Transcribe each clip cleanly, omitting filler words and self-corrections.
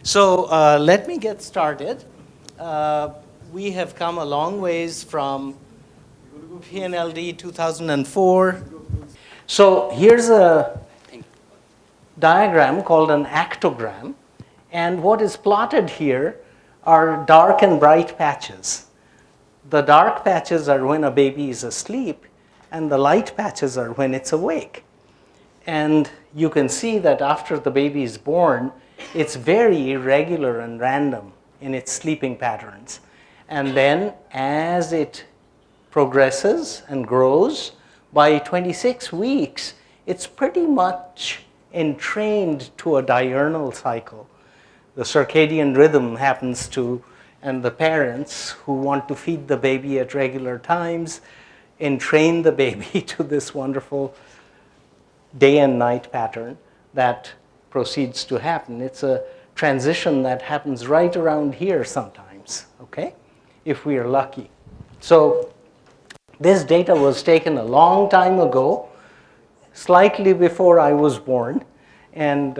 So let me get started. We have come a long ways from PNLD 2004. So here's a diagram called an actogram. And what is plotted here are dark and bright patches. The dark patches are when a baby is asleep, and the light patches are when it's awake. And you can see that after the baby is born, it's very irregular and random in its sleeping patterns. And then as it progresses and grows, by 26 weeks, it's pretty much entrained to a diurnal cycle. The circadian rhythm happens to, and the parents who want to feed the baby at regular times entrain the baby to this wonderful day and night pattern that proceeds to happen. It's a transition that happens right around here sometimes, okay, if we are lucky. So this data was taken a long time ago, slightly before I was born, and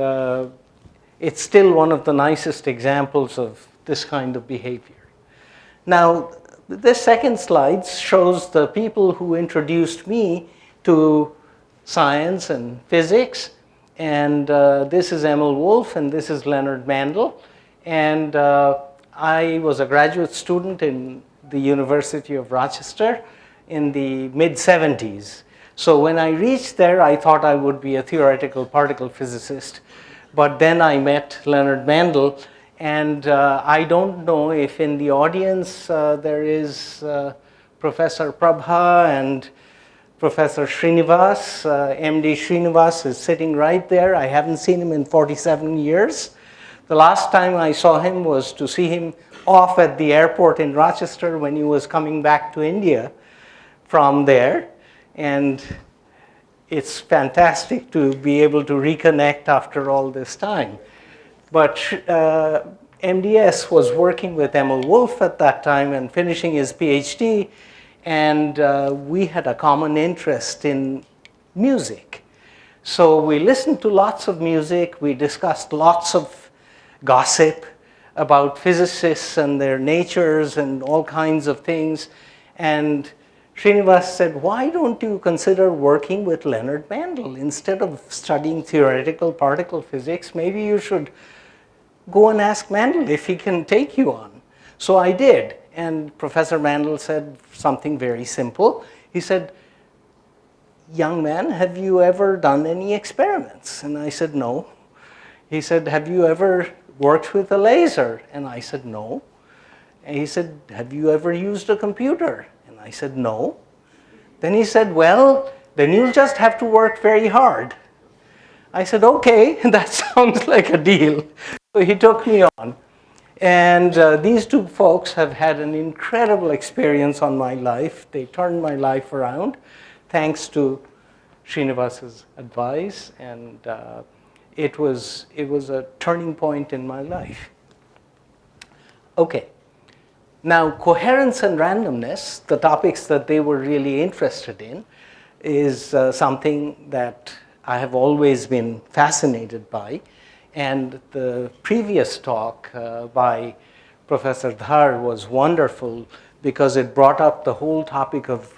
it's still one of the nicest examples of this kind of behavior. Now, this second slide shows the people who introduced me to science and physics, and this is Emil Wolf and this is Leonard Mandel, and I was a graduate student in the University of Rochester in the mid-70s. So when I reached there, I thought I would be a theoretical particle physicist, but then I met Leonard Mandel, and I don't know if in the audience there is Professor Prabha and Professor Srinivas. MD Srinivas is sitting right there. I haven't seen him in 47 years. The last time I saw him was to see him off at the airport in Rochester when he was coming back to India from there. And it's fantastic to be able to reconnect after all this time. But MDS was working with Emil Wolf at that time and finishing his PhD. And we had a common interest in music. So we listened to lots of music. We discussed lots of gossip about physicists and their natures and all kinds of things. And Srinivas said, why don't you consider working with Leonard Mandel? Instead of studying theoretical particle physics, maybe you should go and ask Mandel if he can take you on. So I did. And Professor Mandel said something very simple. He said, young man, have you ever done any experiments? And I said, no. He said, have you ever worked with a laser? And I said, no. And he said, have you ever used a computer? And I said, no. Then he said, well, then you'll just have to work very hard. I said, okay, that sounds like a deal. So he took me on. And these two folks have had an incredible experience on my life. They turned my life around thanks to Srinivas's advice, and it was a turning point in my life. Okay, now coherence and randomness, the topics that they were really interested in, is something that I have always been fascinated by. And the previous talk by Professor Dhar was wonderful because it brought up the whole topic of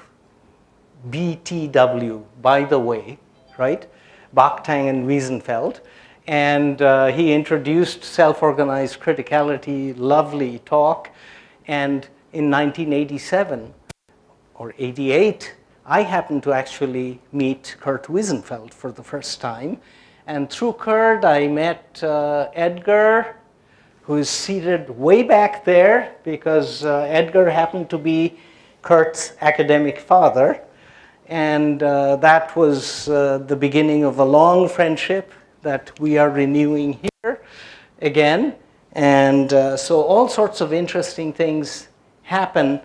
BTW, by the way, right? Bachtang and Wiesenfeld. And he introduced self-organized criticality, lovely talk. And in 1987 or 88, I happened to actually meet Kurt Wiesenfeld for the first time. And through Kurt, I met Edgar, who is seated way back there because Edgar happened to be Kurt's academic father. And that was the beginning of a long friendship that we are renewing here again. And so all sorts of interesting things happen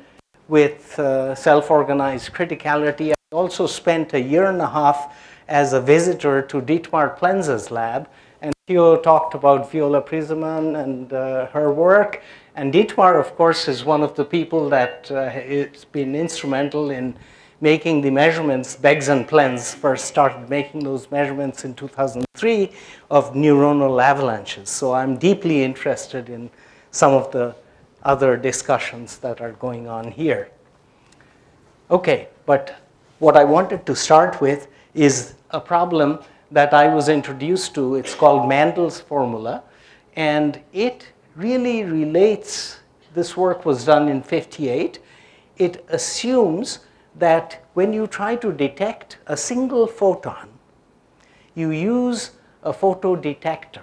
with self-organized criticality. I also spent a year and a half as a visitor to Dietmar Plenz's lab. And Theo talked about Viola Priseman and her work. And Dietmar, of course, is one of the people that has been instrumental in making the measurements. Beggs and Plenz first started making those measurements in 2003 of neuronal avalanches. So I'm deeply interested in some of the other discussions that are going on here. Okay, but what I wanted to start with is a problem that I was introduced to. It's called Mandel's formula, and it really relates. This work was done in 58. It assumes that when you try to detect a single photon, you use a photodetector.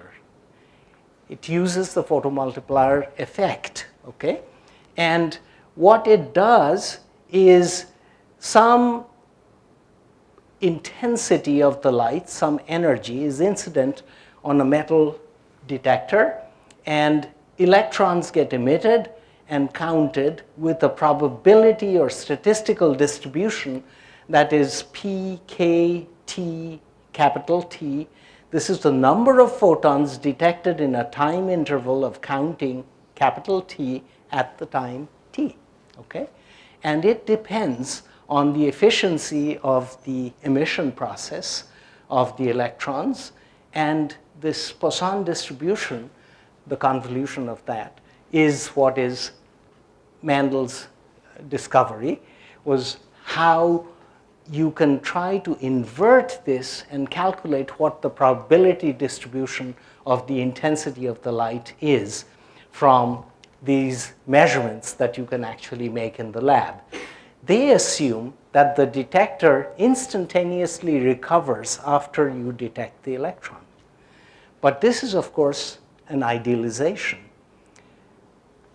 It uses the photomultiplier effect, okay? And what it does is some intensity of the light, some energy is incident on a metal detector, and electrons get emitted and counted with a probability or statistical distribution that is P, K, T, capital T. This is the number of photons detected in a time interval of counting capital T at the time T, okay? And it depends on the efficiency of the emission process of the electrons, and this Poisson distribution, the convolution of that, is what is Mandel's discovery, was how you can try to invert this and calculate what the probability distribution of the intensity of the light is from these measurements that you can actually make in the lab. They assume that the detector instantaneously recovers after you detect the electron. But this is, of course, an idealization.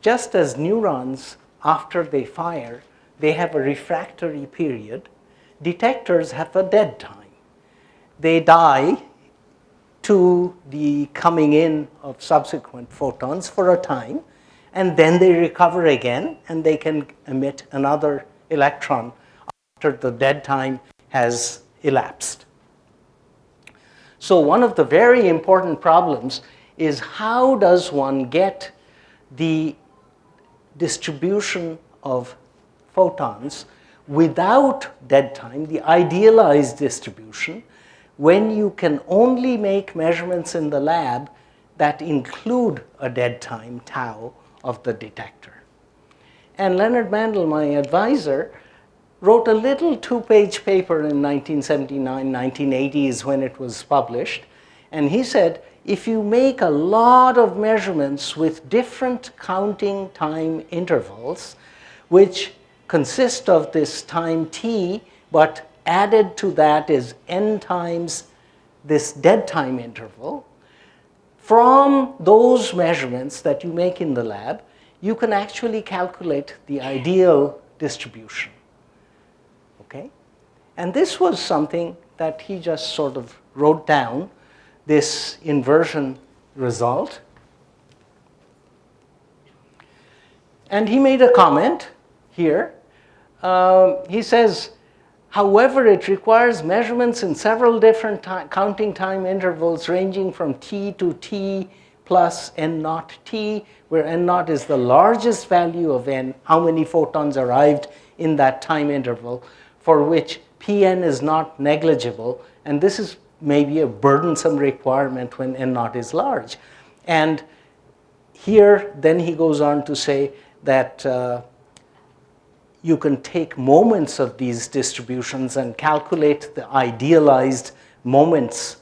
Just as neurons, after they fire, they have a refractory period, detectors have a dead time. They die to the coming in of subsequent photons for a time, and then they recover again, and they can emit another electron after the dead time has elapsed. So one of the very important problems is how does one get the distribution of photons without dead time, the idealized distribution, when you can only make measurements in the lab that include a dead time, tau, of the detector. And Leonard Mandel, my advisor, wrote a little two-page paper in 1979, 1980s when it was published. And he said, if you make a lot of measurements with different counting time intervals, which consist of this time t, but added to that is n times this dead time interval, from those measurements that you make in the lab, you can actually calculate the ideal distribution. Okay? And this was something that he just sort of wrote down, this inversion result. And he made a comment here. He says, however, it requires measurements in several different counting time intervals ranging from t to t plus n naught t, where n naught is the largest value of n, how many photons arrived in that time interval, for which Pn is not negligible, and this is maybe a burdensome requirement when n naught is large. And here, then he goes on to say that you can take moments of these distributions and calculate the idealized moments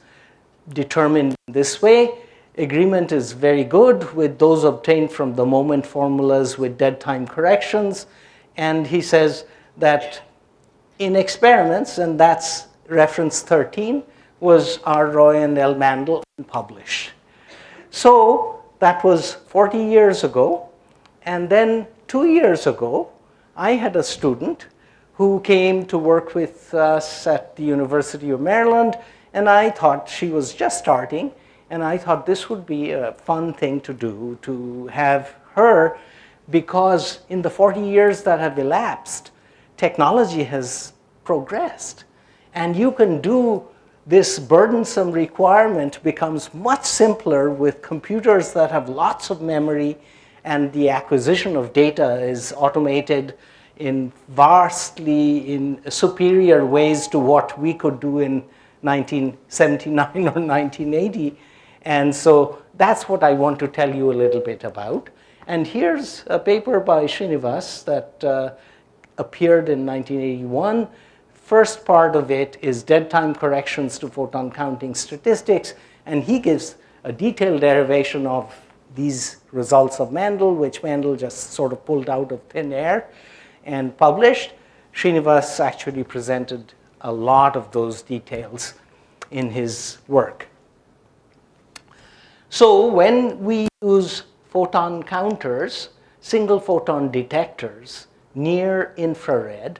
determined this way. Agreement is very good with those obtained from the moment formulas with dead time corrections. And he says that in experiments, and that's reference 13, was R. Roy and L. Mandel published. So that was 40 years ago. And then 2 years ago, I had a student who came to work with us at the University of Maryland, and I thought she was just starting, and I thought this would be a fun thing to do, to have her, because in the 40 years that have elapsed, technology has progressed. And you can do this burdensome requirement becomes much simpler with computers that have lots of memory, and the acquisition of data is automated. in vastly in superior ways to what we could do in 1979 or 1980. And so that's what I want to tell you a little bit about. And here's a paper by Srinivas that appeared in 1981. First part of it is dead time corrections to photon counting statistics, and he gives a detailed derivation of these results of Mendel, which Mendel just sort of pulled out of thin air and published. Srinivas actually presented a lot of those details in his work. So when we use photon counters, single photon detectors, near infrared,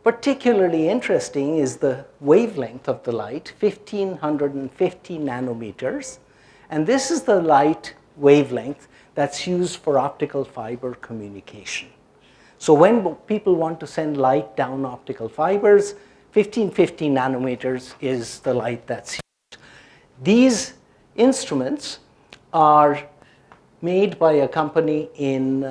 particularly interesting is the wavelength of the light, 1550 nanometers. And this is the light wavelength that's used for optical fiber communication. So when people want to send light down optical fibers, 1550 nanometers is the light that's used. These instruments are made by a company in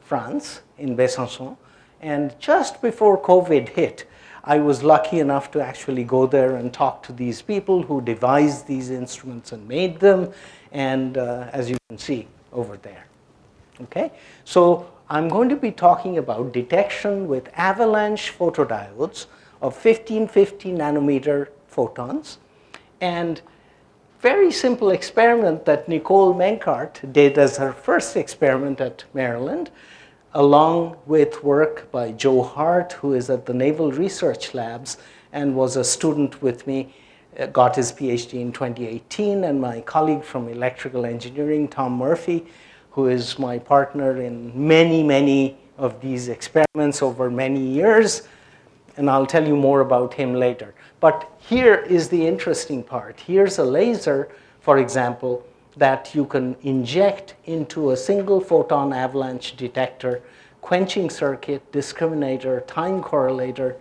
France, in Besançon. And just before COVID hit, I was lucky enough to actually go there and talk to these people who devised these instruments and made them. And as you can see over there. Okay? So I'm going to be talking about detection with avalanche photodiodes of 1550 nanometer photons. And very simple experiment that Nicole Menkart did as her first experiment at Maryland, along with work by Joe Hart, who is at the Naval Research Labs and was a student with me, got his PhD in 2018, and my colleague from electrical engineering, Tom Murphy, who is my partner in many, many of these experiments over many years, and I'll tell you more about him later. But here is the interesting part. Here's a laser, for example, that you can inject into a single photon avalanche detector, quenching circuit, discriminator, time correlator,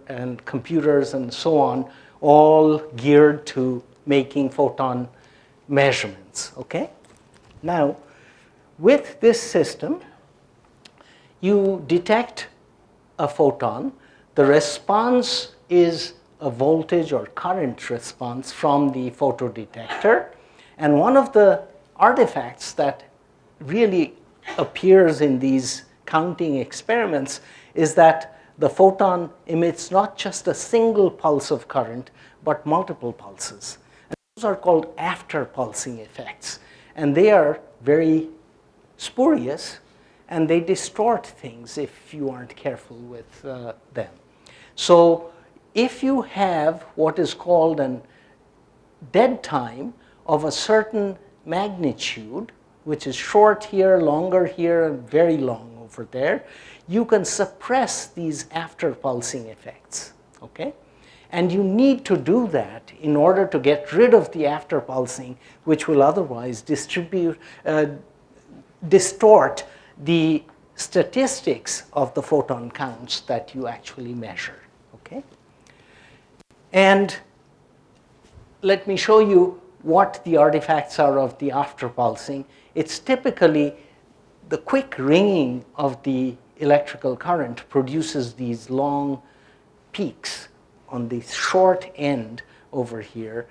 and computers and so on, all geared to making photon measurements, okay? Now, with this system, you detect a photon. The response is a voltage or current response from the photodetector. And one of the artifacts that really appears in these counting experiments is that the photon emits not just a single pulse of current, but multiple pulses. And those are called after pulsing effects. And they are very spurious, and they distort things if you aren't careful with them. So if you have what is called a dead time of a certain magnitude, which is short here, longer here, and very long over there, you can suppress these after pulsing effects, okay? And you need to do that in order to get rid of the after pulsing, which will otherwise distort the statistics of the photon counts that you actually measure, okay? And let me show you what the artifacts are of the after pulsing. It's typically the quick ringing of the electrical current produces these long peaks on the short end over here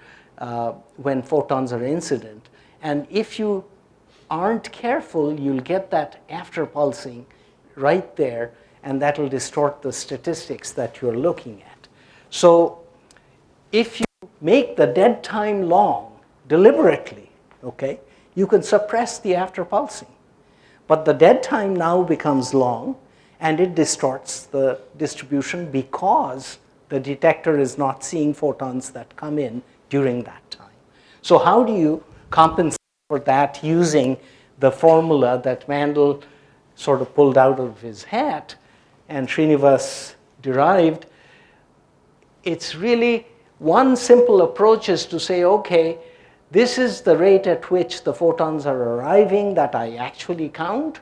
when photons are incident. And if you aren't careful, you'll get that after pulsing right there, and that'll distort the statistics that you're looking at. So if you make the dead time long deliberately, okay, you can suppress the after pulsing. But the dead time now becomes long, and it distorts the distribution because the detector is not seeing photons that come in during that time. So how do you compensate for that using the formula that Mendel sort of pulled out of his hat and Srinivas derived? It's really one simple approach is to say, okay, this is the rate at which the photons are arriving that I actually count,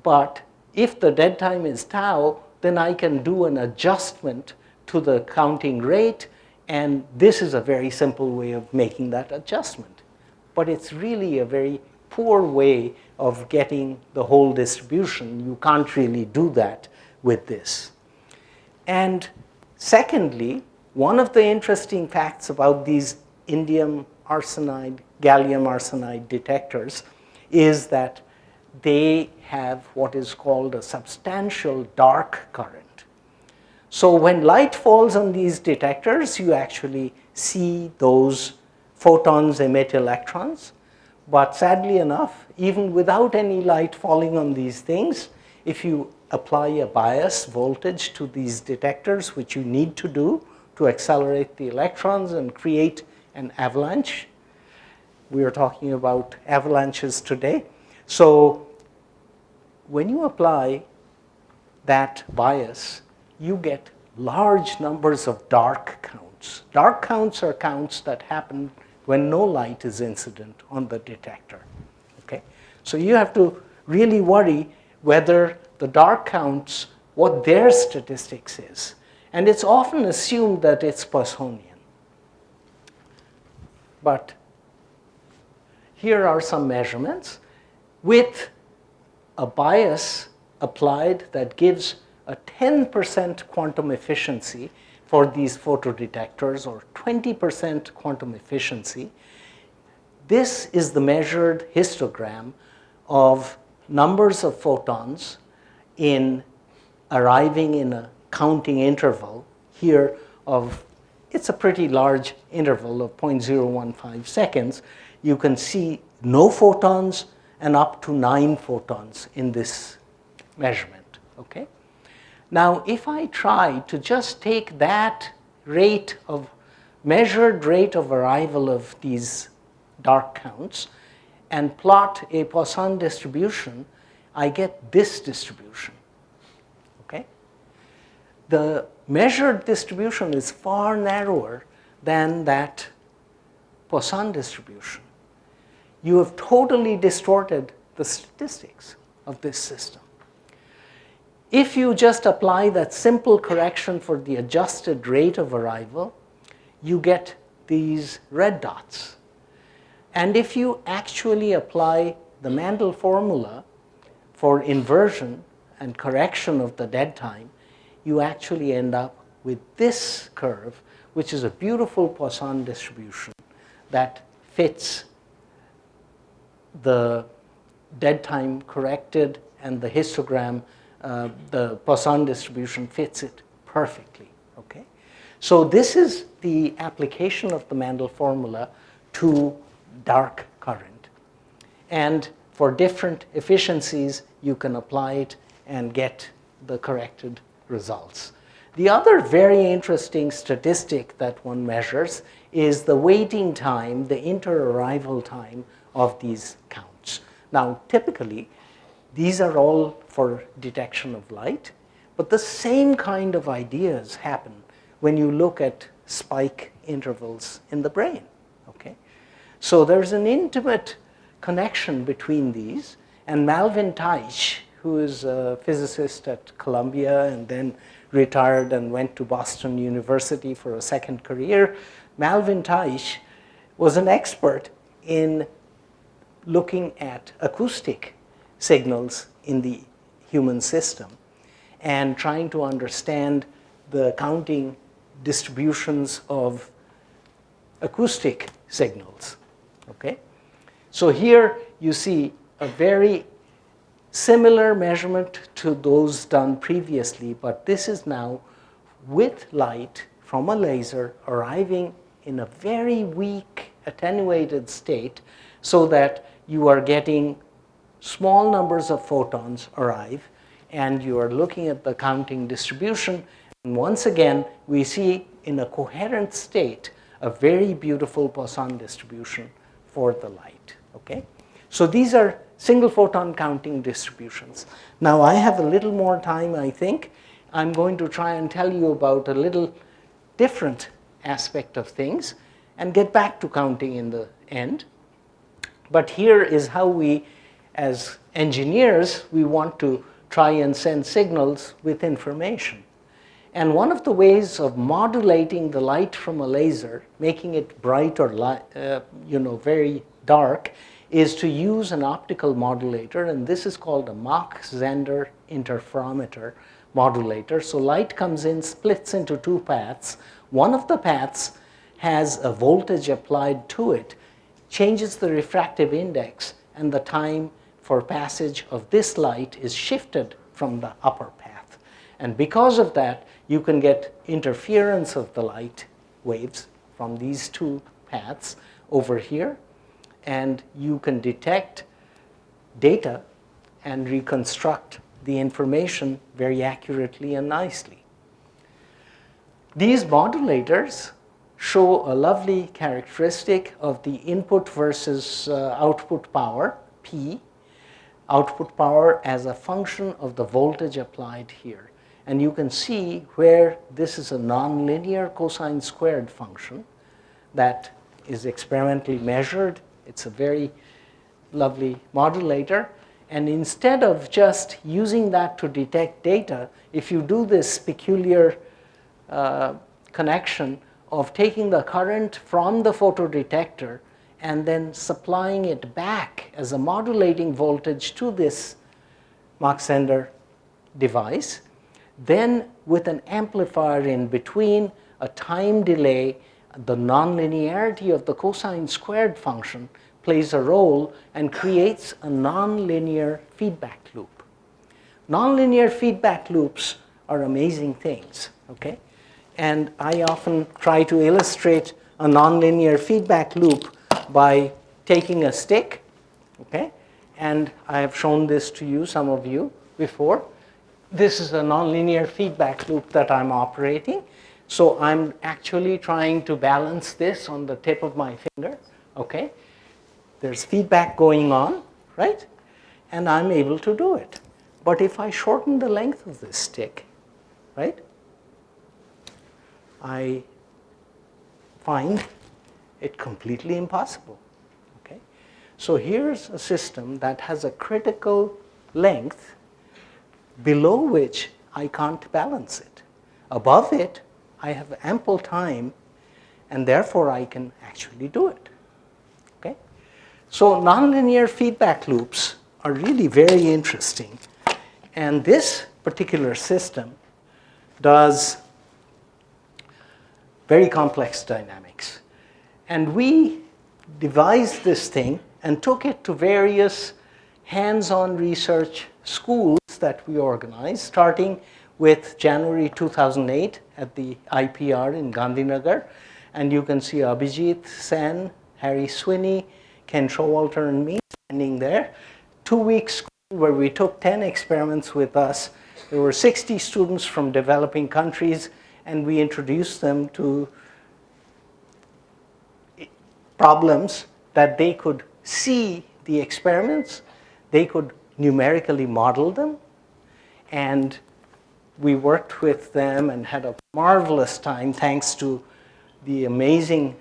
but if the dead time is tau, then I can do an adjustment to the counting rate, and this is a very simple way of making that adjustment. But it's really a very poor way of getting the whole distribution. You can't really do that with this. And secondly, one of the interesting facts about these indium arsenide, gallium arsenide detectors is that they have what is called a substantial dark current. So when light falls on these detectors, you actually see those photons emit electrons. But sadly enough, even without any light falling on these things, if you apply a bias voltage to these detectors, which you need to do to accelerate the electrons and create an avalanche, we are talking about avalanches today. So when you apply that bias, you get large numbers of dark counts. Dark counts are counts that happen when no light is incident on the detector. Okay? So you have to really worry whether the dark counts, what their statistics is. And it's often assumed that it's Poissonian. But here are some measurements with a bias applied that gives a 10% quantum efficiency for these photodetectors, or 20% quantum efficiency. This is the measured histogram of numbers of photons in arriving in a counting interval here of, it's a pretty large interval of 0.015 seconds. You can see no photons and up to 9 photons in this measurement. Okay? Now, if I try to just take that rate of, measured rate of arrival of these dark counts and plot a Poisson distribution, I get this distribution. Okay? The measured distribution is far narrower than that Poisson distribution. You have totally distorted the statistics of this system. If you just apply that simple correction for the adjusted rate of arrival, you get these red dots. And if you actually apply the Mandel formula for inversion and correction of the dead time, you actually end up with this curve, which is a beautiful Poisson distribution that fits the dead time corrected, and the histogram, the Poisson distribution fits it perfectly. Okay? So this is the application of the Mandel formula to dark current. And for different efficiencies, you can apply it and get the corrected results. The other very interesting statistic that one measures is the waiting time, the interarrival time of these counts. Now, typically, these are all for detection of light, but the same kind of ideas happen when you look at spike intervals in the brain. Okay? So there's an intimate connection between these, and Melvin Teich, who is a physicist at Columbia and then retired and went to Boston University for a second career, Melvin Teich was an expert in looking at acoustic signals in the human system and trying to understand the counting distributions of acoustic signals. Okay? So here you see a very similar measurement to those done previously, but this is now with light from a laser arriving in a very weak attenuated state, so that you are getting small numbers of photons arrive, and you are looking at the counting distribution. And once again, we see in a coherent state a very beautiful Poisson distribution for the light. Okay? So these are single photon counting distributions. Now I have a little more time, I think. I'm going to try and tell you about a little different aspect of things and get back to counting in the end. But here is how we, as engineers, we want to try and send signals with information. And one of the ways of modulating the light from a laser, making it bright or very dark, is to use an optical modulator, and this is called a Mach-Zehnder interferometer modulator. So light comes in, splits into two paths. One of the paths has a voltage applied to it, changes the refractive index, and the time for passage of this light is shifted from the upper path. And because of that, you can get interference of the light waves from these two paths over here, and you can detect data and reconstruct the information very accurately and nicely. These modulators show a lovely characteristic of the input versus output power, P, output power as a function of the voltage applied here. And you can see where this is a nonlinear cosine squared function that is experimentally measured. It's a very lovely modulator. And instead of just using that to detect data, if you do this peculiar connection of taking the current from the photodetector and then supplying it back as a modulating voltage to this Mach-Zehnder device, then with an amplifier in between, a time delay, the nonlinearity of the cosine squared function plays a role and creates a nonlinear feedback loop. Nonlinear feedback loops are amazing things, okay? And I often try to illustrate a nonlinear feedback loop by taking a stick, okay? And I have shown this to you, some of you, before. This is a nonlinear feedback loop that I'm operating. So I'm actually trying to balance this on the tip of my finger, okay? There's feedback going on, right? And I'm able to do it. But if I shorten the length of this stick, right, I find it completely impossible, okay? So here's a system that has a critical length below which I can't balance it. Above it, I have ample time, and therefore I can actually do it, okay? So nonlinear feedback loops are really very interesting. And this particular system does very complex dynamics. And we devised this thing and took it to various hands-on research schools that we organized, starting with January 2008 at the IPR in Gandhinagar. And you can see Abhijit Sen, Harry Sweeney, Ken Showalter, and me standing there. 2-week school where we took 10 experiments with us. There were 60 students from developing countries, and we introduced them to problems that they could see the experiments, they could numerically model them, and we worked with them and had a marvelous time thanks to the amazing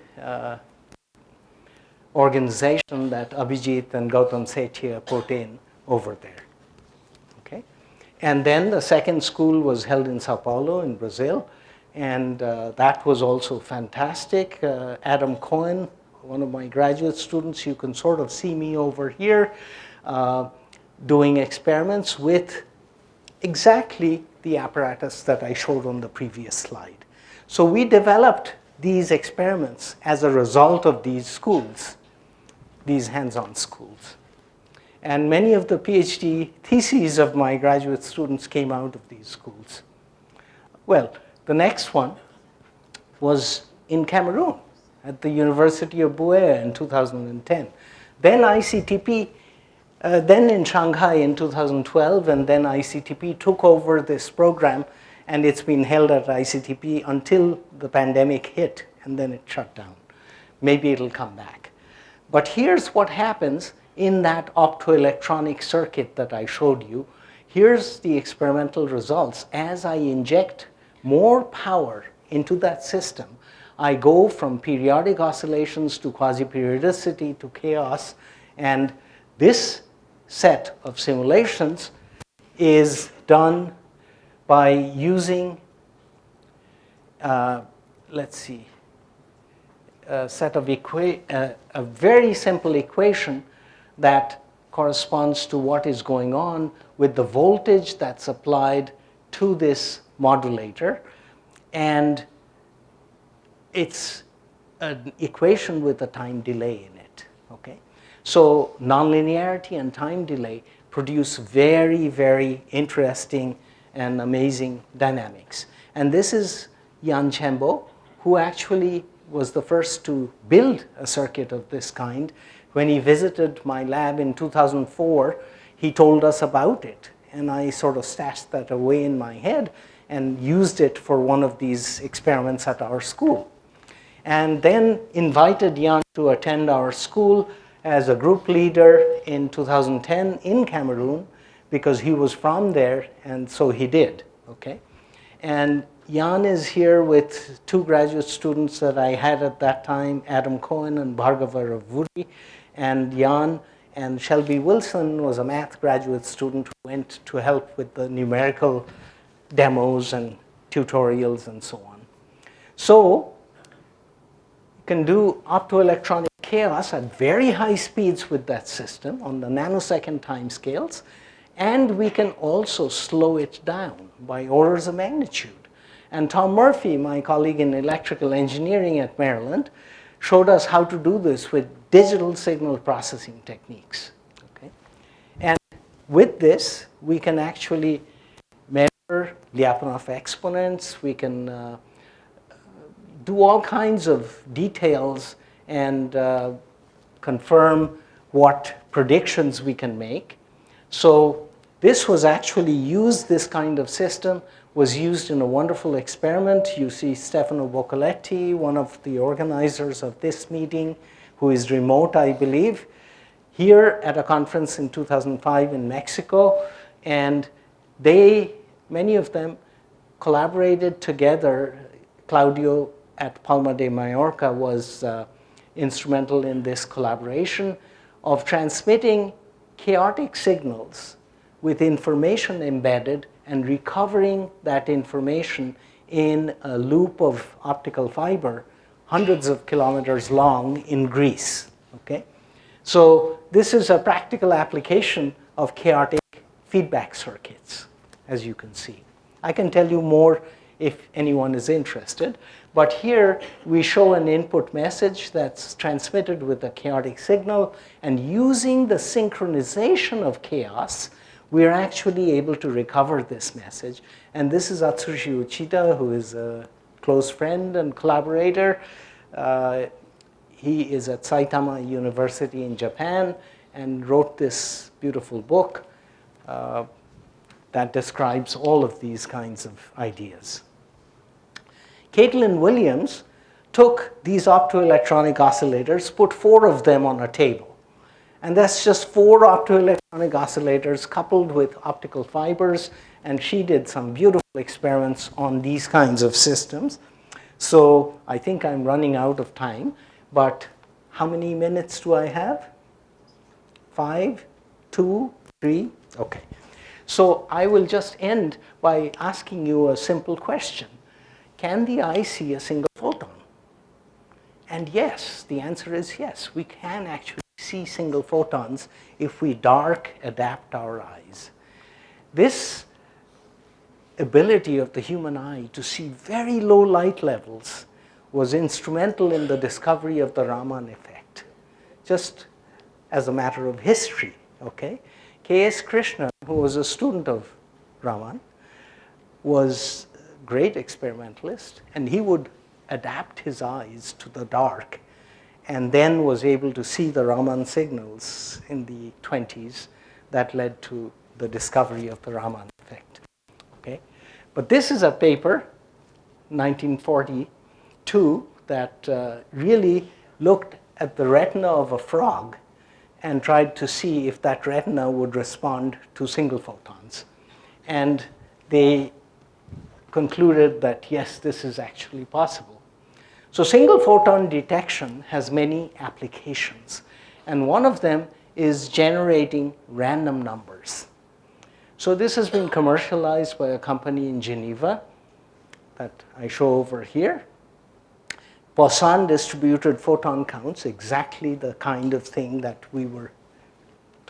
organization that Abhijit and Gautam Sethia put in over there. Okay? And then the second school was held in Sao Paulo in Brazil, and that was also fantastic. Adam Cohen, one of my graduate students, you can sort of see me over here doing experiments with exactly the apparatus that I showed on the previous slide. So we developed these experiments as a result of these schools, these hands-on schools. And many of the PhD theses of my graduate students came out of these schools. Well, the next one was in Cameroon at the University of Buea in 2010. Then ICTP, then in Shanghai in 2012, and then ICTP took over this program, and it's been held at ICTP until the pandemic hit, and then it shut down. Maybe it'll come back. But here's what happens in that optoelectronic circuit that I showed you. Here's the experimental results. As I inject more power into that system, I go from periodic oscillations to quasi-periodicity to chaos, and this set of simulations is done by using, let's see, a set of a very simple equation that corresponds to what is going on with the voltage that's applied to this modulator. And it's an equation with a time delay in it. Okay? So nonlinearity and time delay produce very, very interesting and amazing dynamics. And this is Jan Chembo, who actually was the first to build a circuit of this kind. When he visited my lab in 2004, he told us about it. And I sort of stashed that away in my head and used it for one of these experiments at our school. And then invited Jan to attend our school as a group leader in 2010 in Cameroon, because he was from there, and so he did. Okay? And Jan is here with two graduate students that I had at that time, Adam Cohen and Bhargava Ravuri. And Jan and Shelby Wilson was a math graduate student who went to help with the numerical demos and tutorials and so on. So you can do optoelectronic chaos at very high speeds with that system on the nanosecond time scales, and we can also slow it down by orders of magnitude. And Tom Murphy, my colleague in electrical engineering at Maryland, showed us how to do this with digital signal processing techniques. Okay? And with this, we can actually measure Lyapunov exponents. We can do all kinds of details and confirm what predictions we can make. So this was actually used, this kind of system was used in a wonderful experiment. You see Stefano Boccoletti, one of the organizers of this meeting, who is remote, I believe, here at a conference in 2005 in Mexico. And many of them collaborated together. Claudio at Palma de Mallorca was instrumental in this collaboration of transmitting chaotic signals with information embedded and recovering that information in a loop of optical fiber hundreds of kilometers long in Greece. Okay? So this is a practical application of chaotic feedback circuits, as you can see. I can tell you more if anyone is interested, but here we show an input message that's transmitted with a chaotic signal, and using the synchronization of chaos, we're actually able to recover this message. And this is Atsushi Uchida, who is a close friend and collaborator. He is at Saitama University in Japan and wrote this beautiful book that describes all of these kinds of ideas. Caitlin Williams took these optoelectronic oscillators, put 4 of them on a table. And that's just 4 optoelectronic oscillators coupled with optical fibers, and she did some beautiful experiments on these kinds of systems. So I think I'm running out of time, but how many minutes do I have? 5, 2, 3? Okay. So I will just end by asking you a simple question. Can the eye see a single photon? And yes, the answer is yes. We can actually see single photons if we dark adapt our eyes. This ability of the human eye to see very low light levels was instrumental in the discovery of the Raman effect, just as a matter of history. Okay? K.S. Krishnan, who was a student of Raman, was a great experimentalist, and he would adapt his eyes to the dark, and then was able to see the Raman signals in the 20s that led to the discovery of the Raman effect. Okay? But this is a paper, 1942, that really looked at the retina of a frog and tried to see if that retina would respond to single photons. And they concluded that, yes, this is actually possible. So single photon detection has many applications, and one of them is generating random numbers. So this has been commercialized by a company in Geneva that I show over here. Poisson distributed photon counts, exactly the kind of thing that we were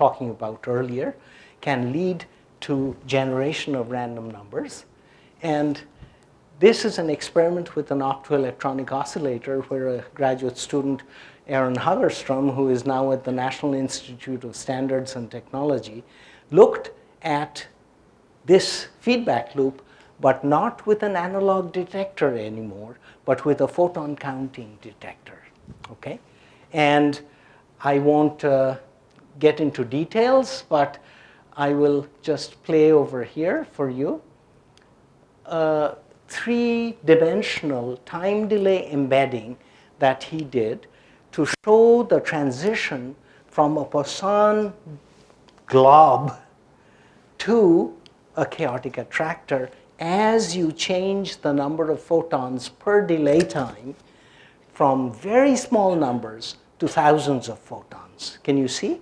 talking about earlier, can lead to generation of random numbers. And this is an experiment with an optoelectronic oscillator where a graduate student, Aaron Hagerstrom, who is now at the National Institute of Standards and Technology, looked at this feedback loop, but not with an analog detector anymore, but with a photon counting detector. Okay? And I won't get into details, but I will just play over here for you a three-dimensional time delay embedding that he did to show the transition from a Poisson glob to a chaotic attractor as you change the number of photons per delay time from very small numbers to thousands of photons. Can you see?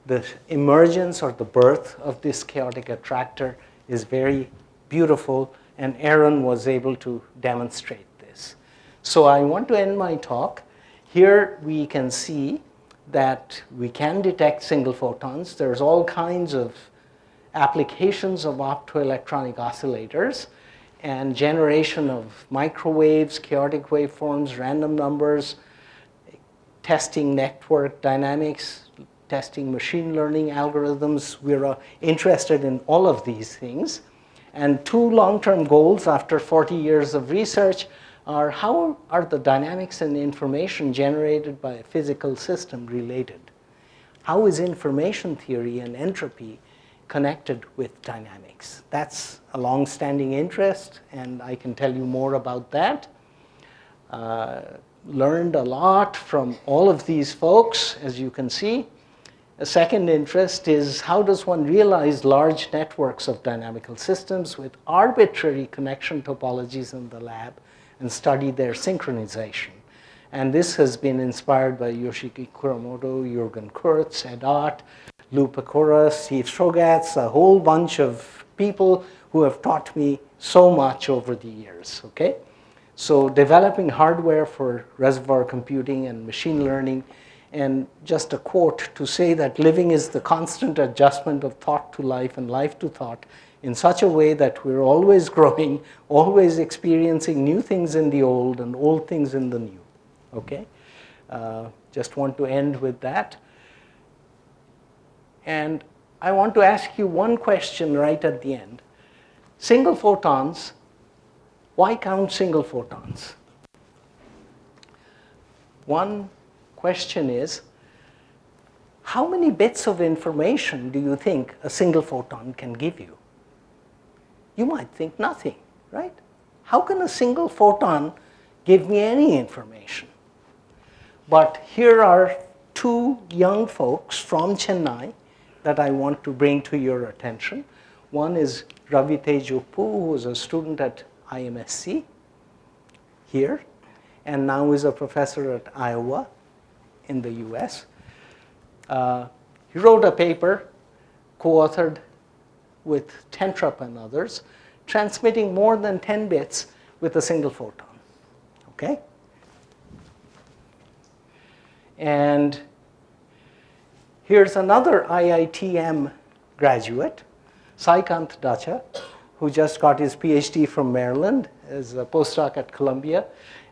The emergence or the birth of this chaotic attractor is very beautiful, and Aaron was able to demonstrate this. So I want to end my talk. Here we can see that we can detect single photons. There's all kinds of applications of optoelectronic oscillators and generation of microwaves, chaotic waveforms, random numbers, testing network dynamics, testing machine learning algorithms. We're interested in all of these things. And two long-term goals after 40 years of research are: how are the dynamics and information generated by a physical system related? How is information theory and entropy connected with dynamics? That's a long-standing interest, and I can tell you more about that. Learned a lot from all of these folks, as you can see. A second interest is: how does one realize large networks of dynamical systems with arbitrary connection topologies in the lab and study their synchronization? And this has been inspired by Yoshiki Kuramoto, Jürgen Kurz, Ed Ott, Lou Pecora, Steve Strogatz, a whole bunch of people who have taught me so much over the years. Okay? So developing hardware for reservoir computing and machine learning. And just a quote to say that living is the constant adjustment of thought to life and life to thought in such a way that we're always growing, always experiencing new things in the old and old things in the new. Okay? Just want to end with that. And I want to ask you one question right at the end. Single photons, why count single photons? One question is, how many bits of information do you think a single photon can give you? You might think nothing, right? How can a single photon give me any information? But here are two young folks from Chennai that I want to bring to your attention. One is Ravitej Uppu, who is a student at IMSC here, and now is a professor at Iowa in the US. He wrote a paper, co-authored with Tentrup and others, transmitting more than 10 bits with a single photon. Okay? And here's another IITM graduate, Saikant Dacha, who just got his PhD from Maryland as a postdoc at Columbia.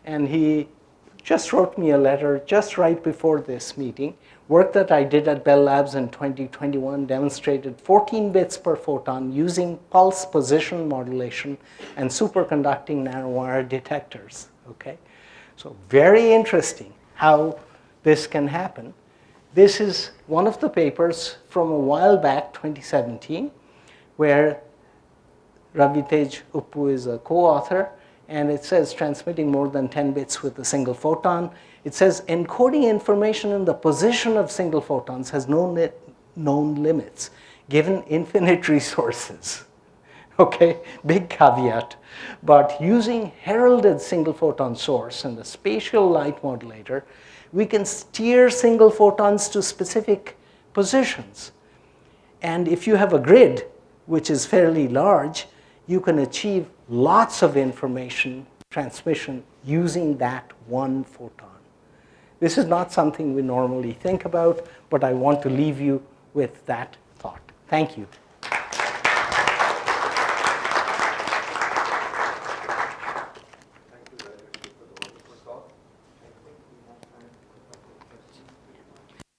And he just wrote me a letter just right before this meeting. Work that I did at Bell Labs in 2021 demonstrated 14 bits per photon using pulse position modulation and superconducting nanowire detectors. Okay? So very interesting how this can happen. This is one of the papers from a while back, 2017, where Ravitej Uppu is a co-author, and it says transmitting more than 10 bits with a single photon. It says encoding information in the position of single photons has no known limits, given infinite resources. Okay, big caveat. But using heralded single photon source and the spatial light modulator, we can steer single photons to specific positions. And if you have a grid, which is fairly large, you can achieve lots of information transmission using that one photon. This is not something we normally think about, but I want to leave you with that thought. Thank you.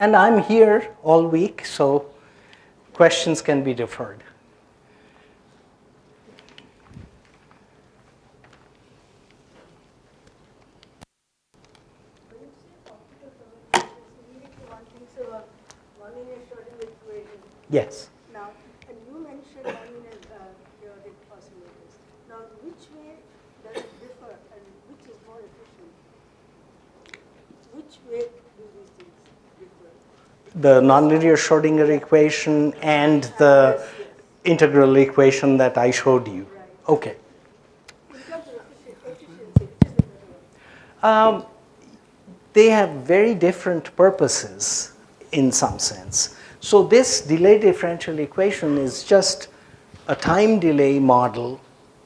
And I'm here all week, so questions can be deferred. Yes. Now, and you mentioned nominal periodic oscillators. Now, which way does it differ and which is more efficient? Which way do these things differ? The nonlinear Schrodinger equation and the integral equation that I showed you. Right. Okay. In terms of efficiency, which is the better one? They have very different purposes in some sense. So this delay differential equation is just a time delay model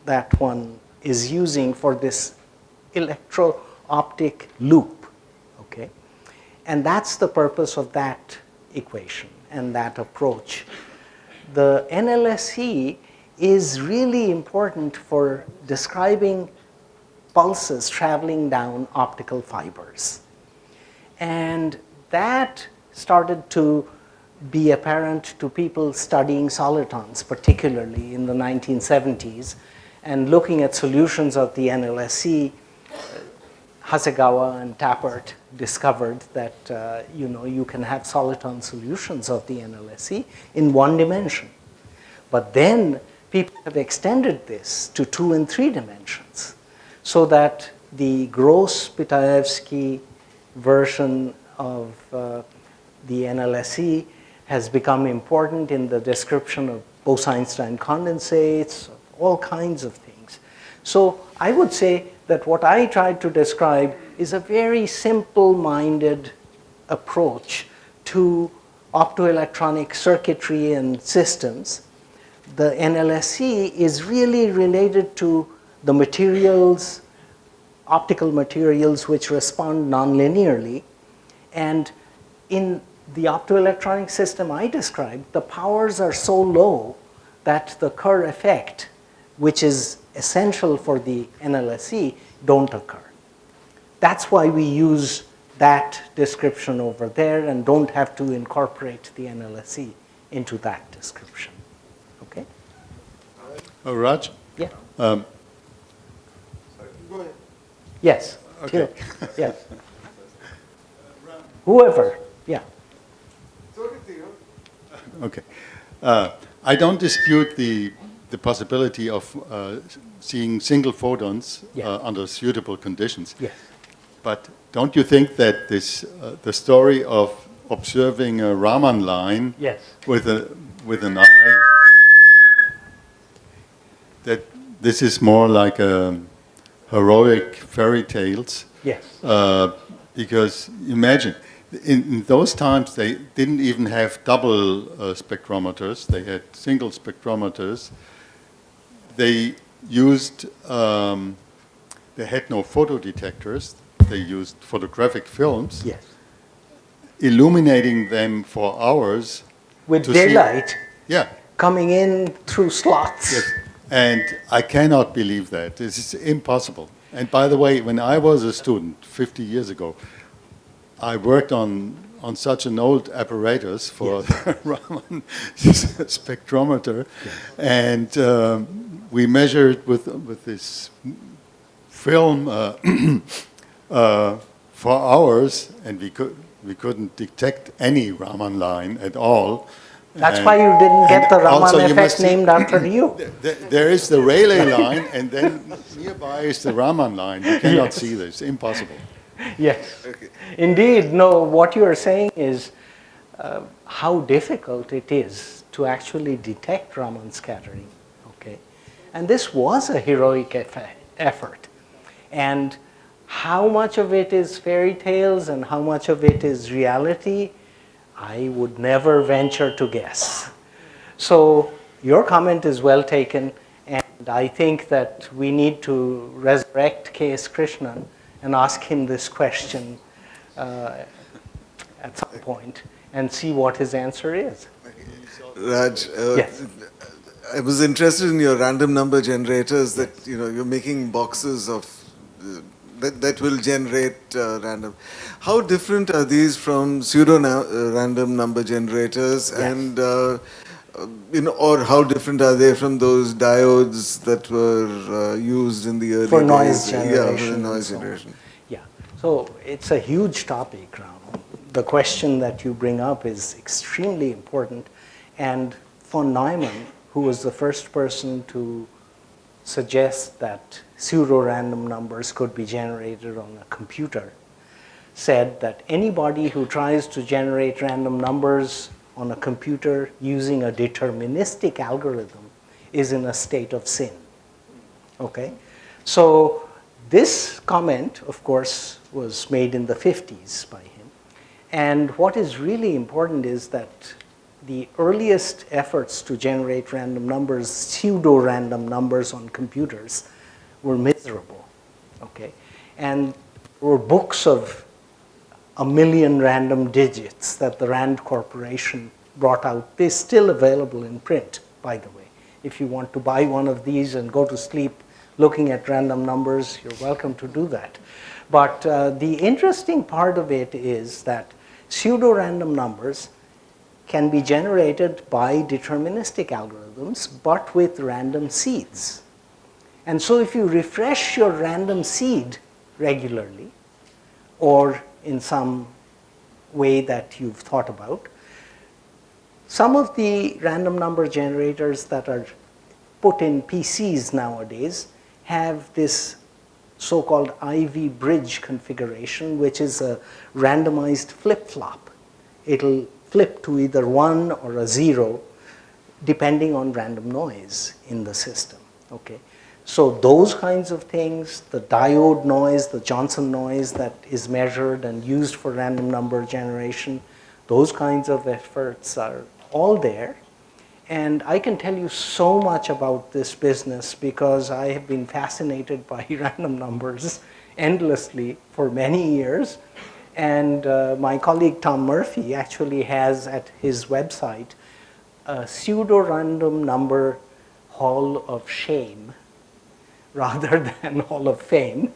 that one is using for this electro-optic loop, okay? And that's the purpose of that equation and that approach. The NLSE is really important for describing pulses traveling down optical fibers. And that started to be apparent to people studying solitons, particularly in the 1970s, and looking at solutions of the NLSE. Hasegawa and Tappert discovered that you can have soliton solutions of the NLSE in one dimension. But then people have extended this to 2 and 3 dimensions, so that the Gross-Pitaevsky version of the NLSE has become important in the description of Bose-Einstein condensates, all kinds of things. So I would say that what I tried to describe is a very simple-minded approach to optoelectronic circuitry and systems. The NLSE is really related to the materials, optical materials which respond nonlinearly. And in the optoelectronic system I described, the powers are so low that the Kerr effect, which is essential for the NLSE, don't occur. That's why we use that description over there and don't have to incorporate the NLSE into that description. Okay? Oh, Raj? Yeah. Sorry, go ahead. Yes. Okay. Yes. Whoever. Yeah. Okay. I don't dispute the possibility of seeing single photons under suitable conditions. Yes. But don't you think that this the story of observing a Raman line Yes. with an eye, that this is more like a heroic fairy tales? Yes. Because imagine, in those times they didn't even have double spectrometers, they had single spectrometers. They used, they had no photodetectors, they used photographic films, Yes. illuminating them for hours. With to daylight Yeah. coming in through slots. Yes. And I cannot believe that. This is impossible. And by the way, when I was a student 50 years ago, I worked on such an old apparatus for the Raman spectrometer, and we measured with this film for hours, and we couldn't detect any Raman line at all. That's why you didn't get the also Raman you effect must named after you. There is the Rayleigh line, and then nearby is the Raman line. You cannot Yes. see this. Impossible. Yes. Okay. Indeed, no, what you are saying is how difficult it is to actually detect Raman scattering. Okay? And this was a heroic effort. And how much of it is fairy tales and how much of it is reality, I would never venture to guess. So your comment is well taken, and I think that we need to resurrect K.S. Krishnan and ask him this question at some point and see what his answer is. Raj, Yes. I was interested in your random number generators that, you're making boxes of that will generate random. How different are these from random number generators? Yes. And, or how different are they from those diodes that were used in the early For days? noise Yeah, for the generation and noise so on. generation. Yeah. So it's a huge topic, Ram. The question that you bring up is extremely important. And von Neumann, who was the first person to suggest that pseudo-random numbers could be generated on a computer, said that anybody who tries to generate random numbers on a computer using a deterministic algorithm is in a state of sin. Okay? So this comment, of course, was made in the 50s by him. And what is really important is that the earliest efforts to generate random numbers, pseudo-random numbers on computers, were miserable. Okay? And there were books of 1,000,000 random digits that the Rand Corporation brought out. They're still available in print, by the way. If you want to buy one of these and go to sleep looking at random numbers, you're welcome to do that. But the interesting part of it is that pseudo-random numbers can be generated by deterministic algorithms, but with random seeds. And so if you refresh your random seed regularly, or in some way that you've thought about, some of the random number generators that are put in PCs nowadays have this so-called Ivy bridge configuration, which is a randomized flip-flop. It'll flip to either 1 or a 0, depending on random noise in the system. Okay? So those kinds of things, the diode noise, the Johnson noise that is measured and used for random number generation, those kinds of efforts are all there. And I can tell you so much about this business because I have been fascinated by random numbers endlessly for many years. And my colleague Tom Murphy actually has at his website a pseudo-random number hall of shame rather than hall of fame,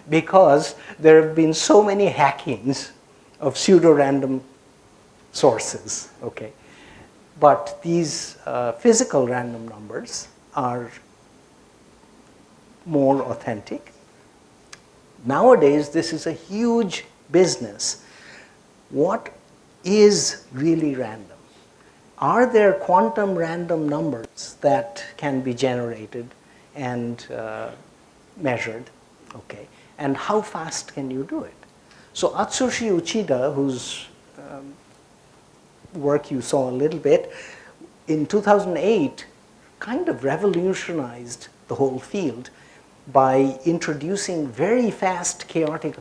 because there have been so many hackings of pseudo-random sources. Okay? But these physical random numbers are more authentic. Nowadays, this is a huge business. What is really random? Are there quantum random numbers that can be generated and measured? Okay. And how fast can you do it? So Atsushi Uchida, whose work you saw a little bit, in 2008 kind of revolutionized the whole field by introducing very fast chaotic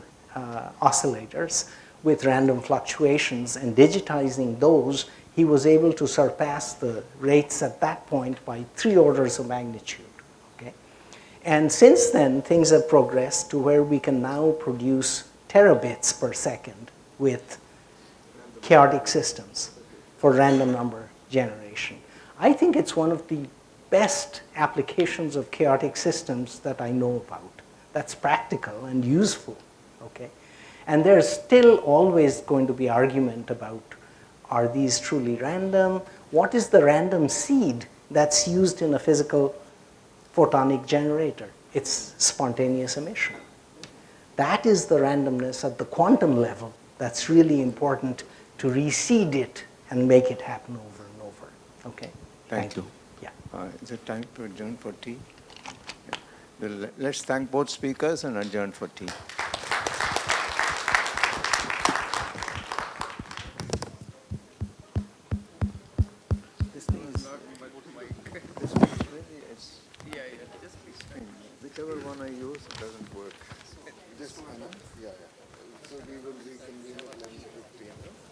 oscillators with random fluctuations and digitizing those. He was able to surpass the rates at that point by 3 orders of magnitude. Okay? And since then, things have progressed to where we can now produce terabits per second with chaotic systems for random number generation. I think it's one of the best applications of chaotic systems that I know about. That's practical and useful. Okay? And there's still always going to be argument about, are these truly random? What is the random seed that's used in a physical photonic generator? It's spontaneous emission. That is the randomness at the quantum level that's really important to reseed it and make it happen over and over. Okay? Thank you. Yeah. Is it time to adjourn for tea? Yeah. Well, let's thank both speakers and adjourn for tea. This thing is this one is really it's just whichever one I use it doesn't work. This one, yeah. So we will reconvene at 11:15.